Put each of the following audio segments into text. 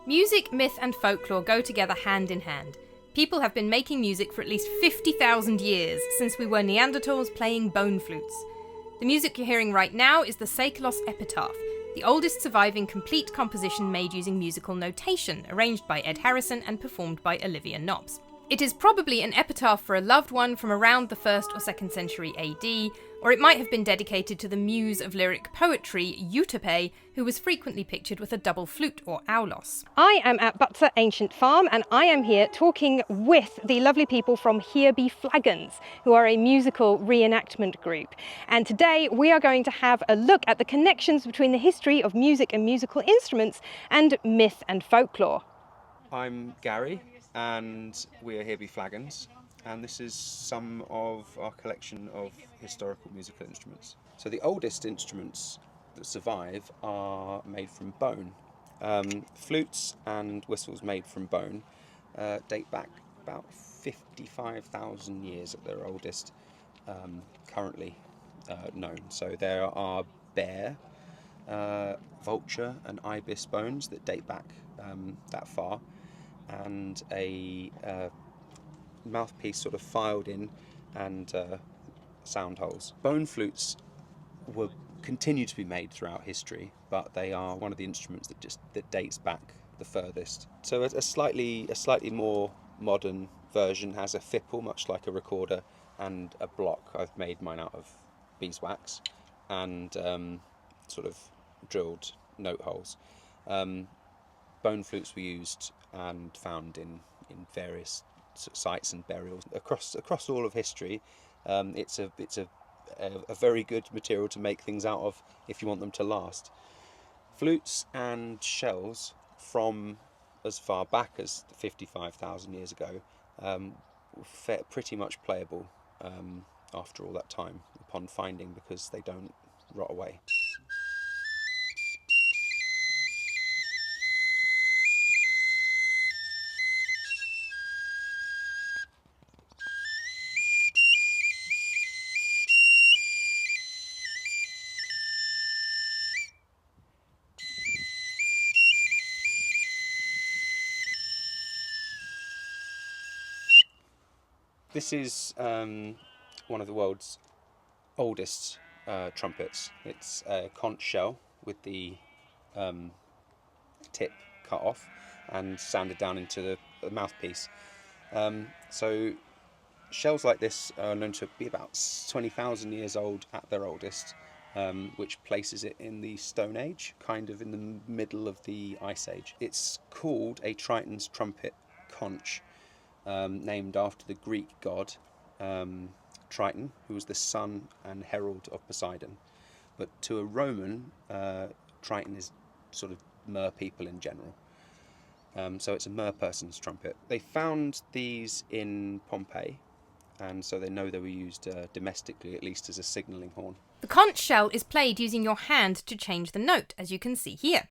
Music, myth and folklore go together hand in hand. People have been making music for at least 50,000 years, since we were Neanderthals playing bone flutes. The music you're hearing right now is the Seikilos Epitaph, the oldest surviving complete composition made using musical notation, arranged by Ed Harrisson and performed by Olivia Knops. It is probably an epitaph for a loved one from around the 1st or 2nd century AD, or it might have been dedicated to the muse of lyric poetry, Euterpe, who was frequently pictured with a double flute or aulos. I am at Butser Ancient Farm, and I am here talking with the lovely people from Here Be Flagons, who are a musical reenactment group. And today we are going to have a look at the connections between the history of music and musical instruments and myth and folklore. I'm Gary, and we are Here Be Flagons, and this is some of our collection of historical musical instruments. So the oldest instruments that survive are made from bone. Flutes and whistles made from bone date back about 55,000 years at their oldest, currently known. So there are bear, vulture and ibis bones that date back that far, and a mouthpiece sort of filed in, and sound holes. Bone flutes continue to be made throughout history, but they are one of the instruments that dates back the furthest. So a slightly more modern version has a fipple, much like a recorder, and a block. I've made mine out of beeswax and sort of drilled note holes. Bone flutes were used and found in various sites and burials across all of history. It's a very good material to make things out of if you want them to last. Flutes and shells from as far back as 55,000 years ago were pretty much playable after all that time upon finding, because they don't rot away. This is one of the world's oldest trumpets. It's a conch shell with the tip cut off and sanded down into the mouthpiece. So shells like this are known to be about 20,000 years old at their oldest, which places it in the Stone Age, kind of in the middle of the Ice Age. It's called a Triton's trumpet conch, named after the Greek god Triton, who was the son and herald of Poseidon. But to a Roman, Triton is sort of mer people in general. So it's a mer person's trumpet. They found these in Pompeii, and so they know they were used domestically, at least as a signalling horn. The conch shell is played using your hand to change the note, as you can see here.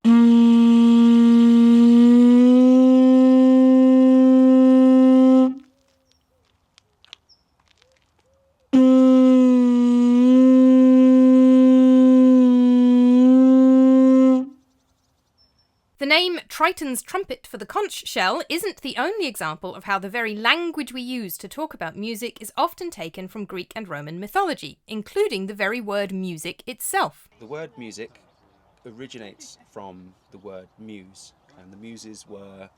The name Triton's trumpet for the conch shell isn't the only example of how the very language we use to talk about music is often taken from Greek and Roman mythology, including the very word music itself. The word music originates from the word muse, and the muses were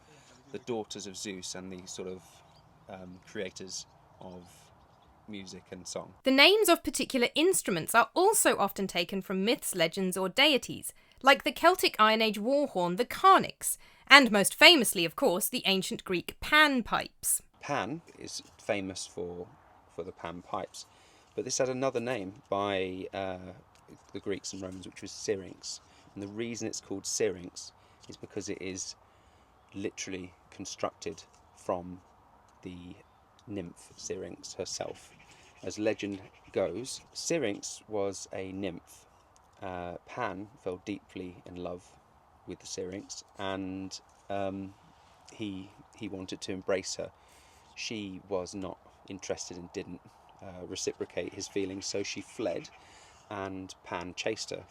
the daughters of Zeus and the sort of creators of music and song. The names of particular instruments are also often taken from myths, legends or deities, like the Celtic Iron Age war horn, the carnix, and most famously, of course, the ancient Greek pan pipes. Pan is famous for the pan pipes, but this had another name by the Greeks and Romans, which was syrinx. And the reason it's called syrinx is because it is literally constructed from the nymph Syrinx herself. As legend goes, Syrinx was a nymph. Pan fell deeply in love with the Syrinx, and he wanted to embrace her. She was not interested and didn't reciprocate his feelings, so she fled, and Pan chased her.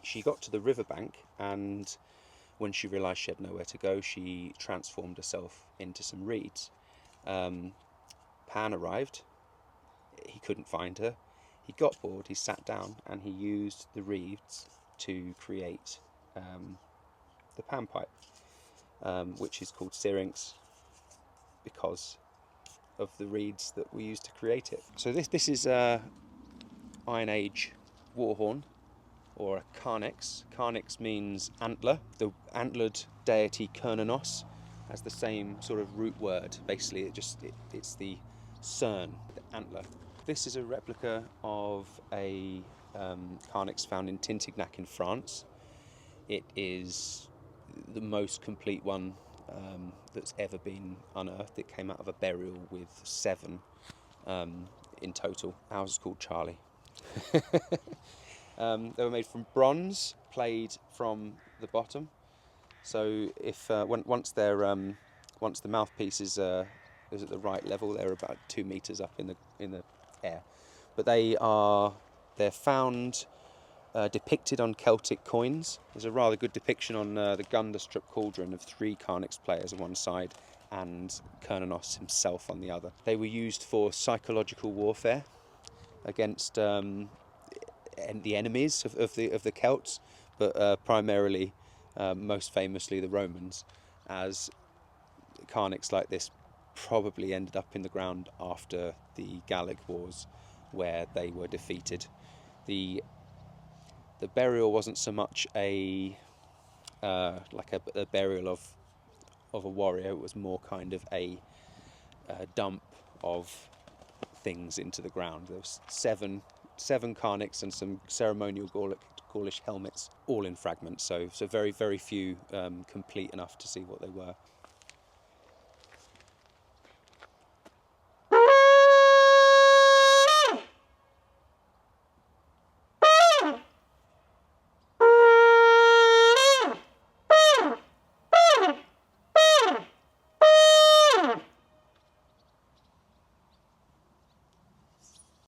She got to the riverbank and when she realised she had nowhere to go, she transformed herself into some reeds. Pan arrived. He couldn't find her. He got bored, he sat down, and he used the reeds to create the panpipe, which is called syrinx because of the reeds that we used to create it. So this is a Iron Age war horn, or a carnex. Carnex means antler. The antlered deity Cernunnos has the same sort of root word. Basically, it's the cern, the antler. This is a replica of a carnex found in Tintignac in France. It is the most complete one that's ever been unearthed. It came out of a burial with 7 in total. Ours is called Charlie. They were made from bronze, played from the bottom. So if once the mouthpiece is at the right level, they're about 2 meters up in the air. But they're found depicted on Celtic coins. There's a rather good depiction on the Gunderstrup cauldron of 3 carnex players on one side and Cernunnos himself on the other. They were used for psychological warfare against the enemies of the Celts, but primarily, most famously, the Romans, as carnex like this probably ended up in the ground after the Gallic Wars, where they were defeated. The burial wasn't so much a burial of a warrior. It was more kind of a dump of things into the ground. There was seven carnex and some ceremonial Gaulish helmets, all in fragments. So very, very few complete enough to see what they were.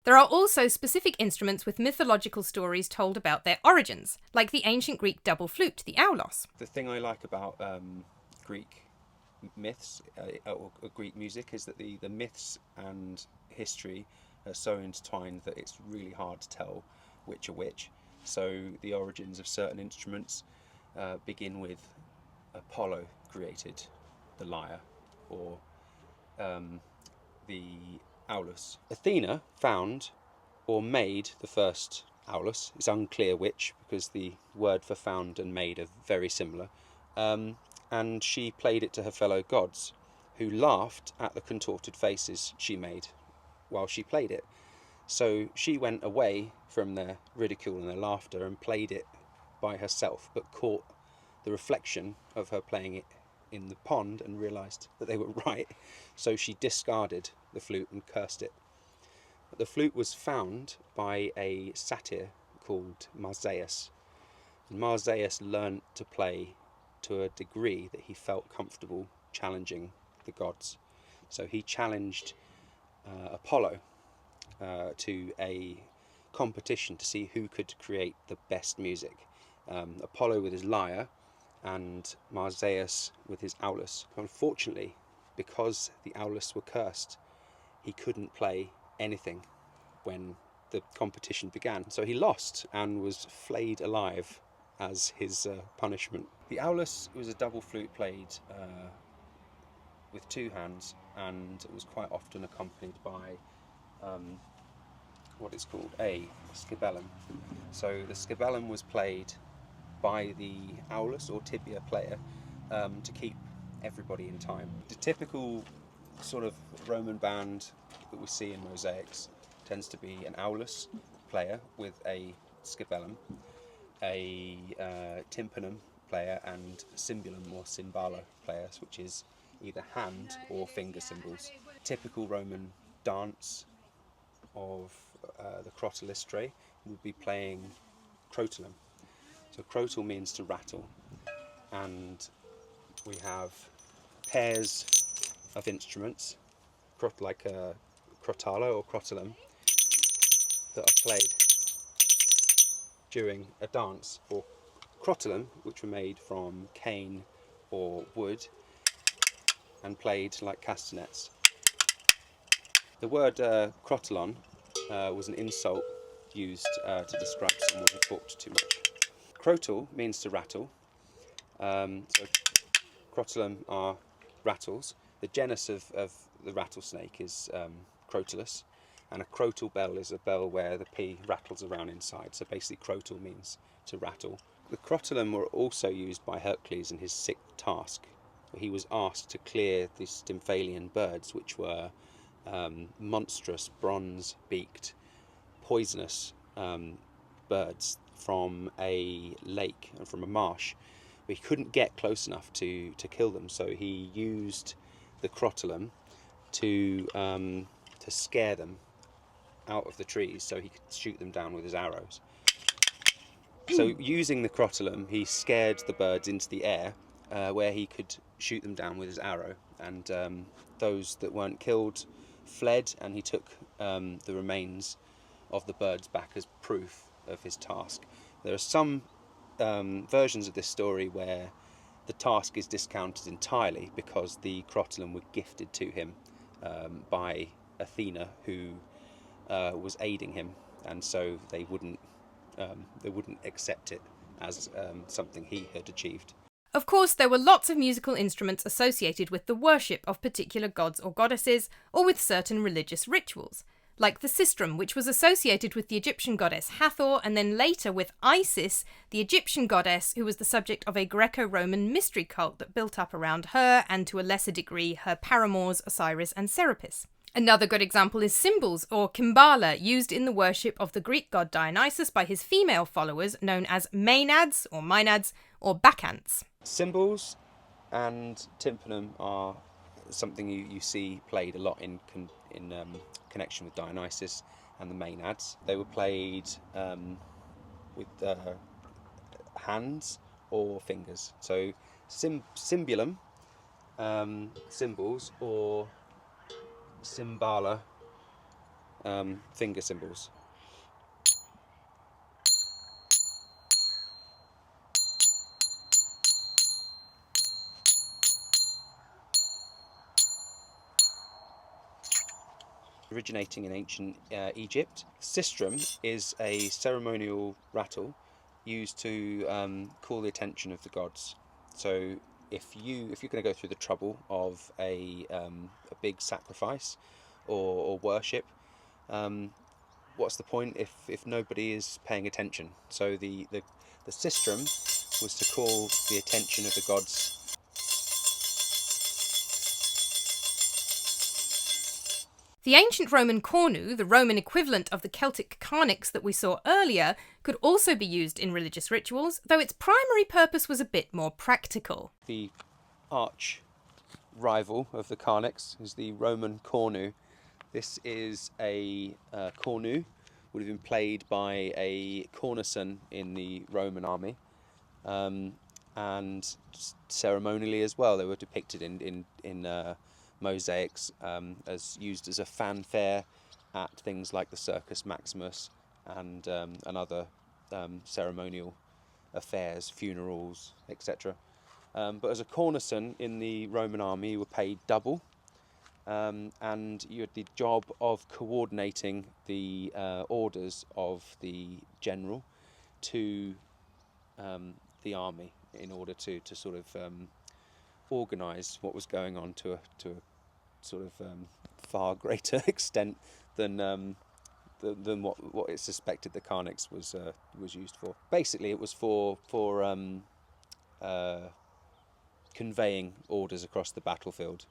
There are also specific instruments with mythological stories told about their origins, like the ancient Greek double flute, the aulos. The thing I like about Greek myths or Greek music is that the myths and history are so intertwined that it's really hard to tell which are which. So the origins of certain instruments begin with Apollo created the lyre, or the aulos. Athena found or made the first aulos. It's unclear which, because the word for found and made are very similar. And she played it to her fellow gods, who laughed at the contorted faces she made while she played it. So she went away from their ridicule and their laughter and played it by herself, but caught the reflection of her playing it in the pond and realised that they were right. So she discarded the flute and cursed it. The flute was found by a satyr called Marsyas. And Marsyas learnt to play to a degree that he felt comfortable challenging the gods. So he challenged Apollo to a competition to see who could create the best music. Apollo with his lyre and Marsyas with his aulos. Unfortunately, because the aulos were cursed, he couldn't play anything when the competition began. So he lost and was flayed alive as his punishment. The aulos was a double flute played with 2 hands, and it was quite often accompanied by what is called a scibellum. So the scibellum was played by the aulos or tibia player to keep everybody in time. The typical sort of Roman band that we see in mosaics tends to be an aulos player with a scibellum, a tympanum player, and cymbalum or cymbala players, which is either hand or finger cymbals. Typical Roman dance of the crotalistri would be playing crotalum. So crotal means to rattle, and we have pairs of instruments, like a crotala or crotalum, that are played during a dance or Crotalum, which were made from cane or wood and played like castanets. The word crotalon was an insult used to describe someone who talked too much. Crotal means to rattle, so crotalum are rattles. The genus of the rattlesnake is Crotalus, and a crotal bell is a bell where the pea rattles around inside, so basically crotal means to rattle. The crotalum were also used by Hercules in his sixth task. He was asked to clear the Stymphalian birds, which were monstrous, bronze-beaked, poisonous birds from a lake and from a marsh. But he couldn't get close enough to kill them, so he used the crotalum to scare them out of the trees so he could shoot them down with his arrows. So using the crotalum, he scared the birds into the air where he could shoot them down with his arrow, and those that weren't killed fled, and he took the remains of the birds back as proof of his task. There are some versions of this story where the task is discounted entirely because the crotalum were gifted to him by Athena, who was aiding him, and so they wouldn't accept it as something he had achieved. Of course, there were lots of musical instruments associated with the worship of particular gods or goddesses, or with certain religious rituals, like the Sistrum, which was associated with the Egyptian goddess Hathor, and then later with Isis, the Egyptian goddess who was the subject of a Greco-Roman mystery cult that built up around her, and to a lesser degree her paramours Osiris and Serapis. Another good example is cymbals, or kimbala, used in the worship of the Greek god Dionysus by his female followers, known as maenads, or bacchantes. Cymbals and tympanum are something you see played a lot in connection with Dionysus and the maenads. They were played with hands or fingers. So cymbulum, cymbals, or cymbala, finger cymbals. Originating in ancient Egypt, Sistrum is a ceremonial rattle used to call the attention of the gods. So if you're going to go through the trouble of a big sacrifice or worship, what's the point if nobody is paying attention? So the Sistrum was to call the attention of the gods. The ancient Roman cornu, the Roman equivalent of the Celtic carnix that we saw earlier, could also be used in religious rituals, though its primary purpose was a bit more practical. The arch rival of the carnix is the Roman cornu. This is a cornu, would have been played by a cornison in the Roman army, and ceremonially as well. They were depicted in mosaics as used as a fanfare at things like the Circus Maximus and other ceremonial affairs, funerals, etc. But as a cornison in the Roman army, you were paid double, and you had the job of coordinating the orders of the general to the army in order to sort of organise what was going on to a sort of far greater extent than what it suspected the carnix was used for. Basically, it was for conveying orders across the battlefield.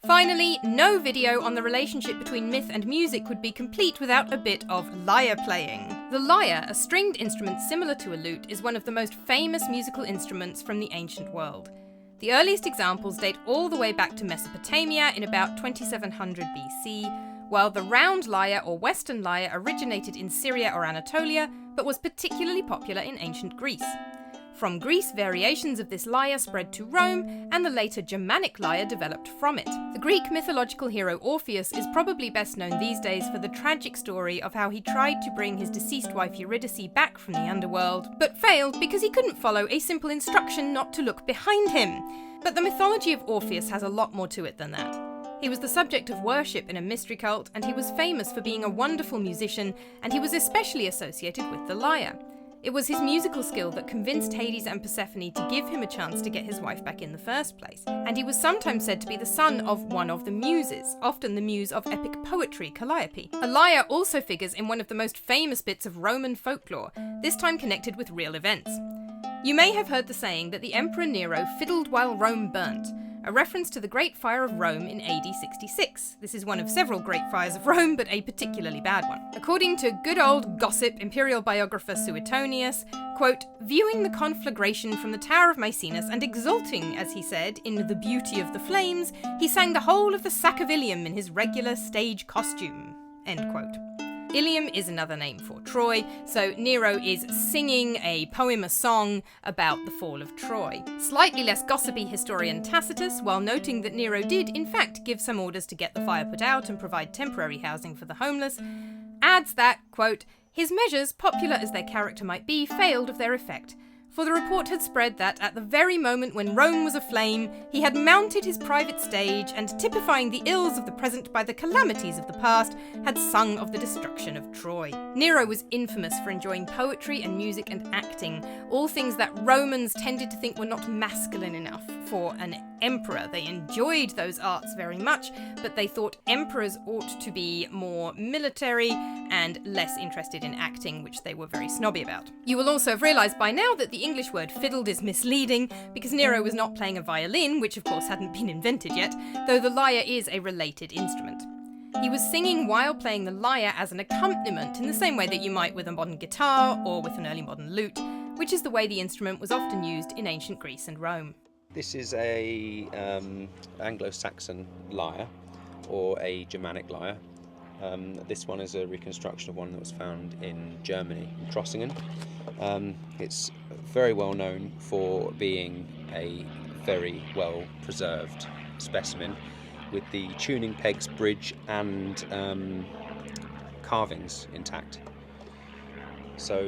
Finally, no video on the relationship between myth and music would be complete without a bit of lyre playing. The lyre, a stringed instrument similar to a lute, is one of the most famous musical instruments from the ancient world. The earliest examples date all the way back to Mesopotamia in about 2700 BC, while the round lyre or Western lyre originated in Syria or Anatolia, but was particularly popular in ancient Greece. From Greece, variations of this lyre spread to Rome, and the later Germanic lyre developed from it. The Greek mythological hero Orpheus is probably best known these days for the tragic story of how he tried to bring his deceased wife Eurydice back from the underworld, but failed because he couldn't follow a simple instruction not to look behind him. But the mythology of Orpheus has a lot more to it than that. He was the subject of worship in a mystery cult, and he was famous for being a wonderful musician, and he was especially associated with the lyre. It was his musical skill that convinced Hades and Persephone to give him a chance to get his wife back in the first place, and he was sometimes said to be the son of one of the muses, often the muse of epic poetry, Calliope. A lyre also figures in one of the most famous bits of Roman folklore, this time connected with real events. You may have heard the saying that the Emperor Nero fiddled while Rome burnt, a reference to the Great Fire of Rome in AD 66. This is one of several Great Fires of Rome, but a particularly bad one. According to good old gossip imperial biographer Suetonius, quote, viewing the conflagration from the Tower of Maecenas and exulting, as he said, in the beauty of the flames, he sang the whole of the Sac of Ilium in his regular stage costume, end quote. Ilium is another name for Troy, so Nero is singing a poem, a song, about the fall of Troy. Slightly less gossipy historian Tacitus, while noting that Nero did, in fact, give some orders to get the fire put out and provide temporary housing for the homeless, adds that, quote, his measures, popular as their character might be, failed of their effect. For the report had spread that, at the very moment when Rome was aflame, he had mounted his private stage and, typifying the ills of the present by the calamities of the past, had sung of the destruction of Troy. Nero was infamous for enjoying poetry and music and acting, all things that Romans tended to think were not masculine enough for an emperor. They enjoyed those arts very much, but they thought emperors ought to be more military and less interested in acting, which they were very snobby about. You will also have realised by now that the English word fiddled is misleading, because Nero was not playing a violin, which of course hadn't been invented yet, though the lyre is a related instrument. He was singing while playing the lyre as an accompaniment, in the same way that you might with a modern guitar or with an early modern lute, which is the way the instrument was often used in ancient Greece and Rome. This is a Anglo-Saxon lyre, or a Germanic lyre. This one is a reconstruction of one that was found in Germany, in Trossingen. It's very well known for being a very well preserved specimen, with the tuning pegs, bridge and carvings intact. So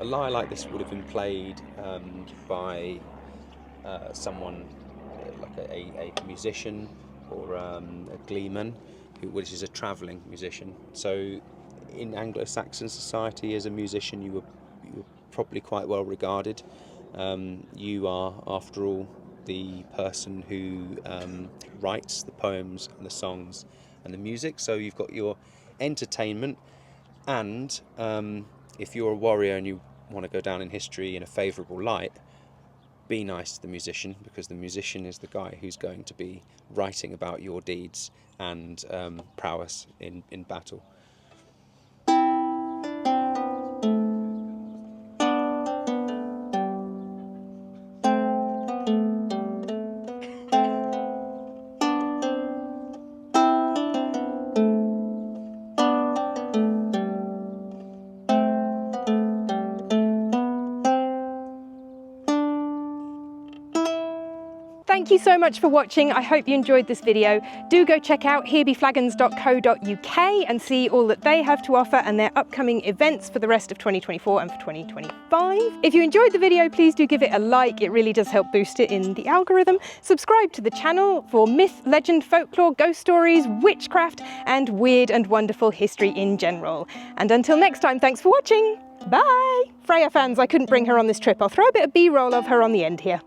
a lyre like this would have been played by someone like a musician or a gleeman, which is a travelling musician. So in Anglo-Saxon society, as a musician, you were probably quite well regarded. You are, after all, the person who writes the poems and the songs and the music. So you've got your entertainment, and if you're a warrior and you want to go down in history in a favourable light, be nice to the musician, because the musician is the guy who's going to be writing about your deeds and prowess in battle. Thank you so much for watching. I hope you enjoyed this video. Do go check out herebeflagons.co.uk and see all that they have to offer and their upcoming events for the rest of 2024 and for 2025. If you enjoyed the video, please do give it a like. It really does help boost it in the algorithm. Subscribe to the channel for myth, legend, folklore, ghost stories, witchcraft, and weird and wonderful history in general. And until next time, thanks for watching. Bye! Freya fans, I couldn't bring her on this trip. I'll throw a bit of B-roll of her on the end here.